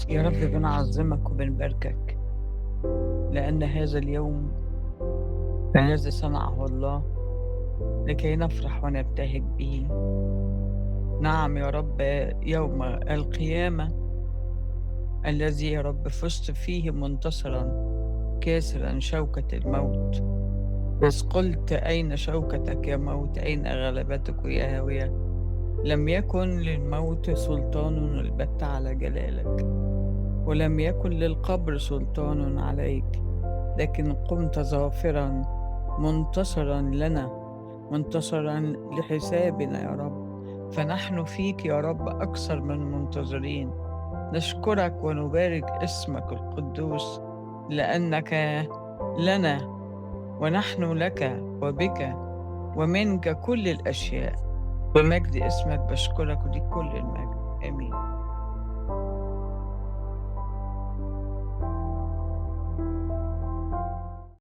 يا رب بنعظمك وبنباركك لأن هذا اليوم الذي صنعه الله لكي نفرح ونبتهج به. نعم يا رب، يوم القيامة الذي يا رب فزت فيه منتصرا كاسرا شوكة الموت، إذ قلت أين شوكتك يا موت، أين غلبتك يا هاوية. لم يكن للموت سلطان البت على جلالك، ولم يكن للقبر سلطان عليك، لكن قمت ظافرا منتصرا لنا، منتصرا لحسابنا يا رب. فنحن فيك يا رب أكثر من منتظرين. نشكرك ونبارك اسمك القدوس لأنك لنا ونحن لك وبك ومنك كل الأشياء. بمجد اسمك بشكرك وليك كل المجد.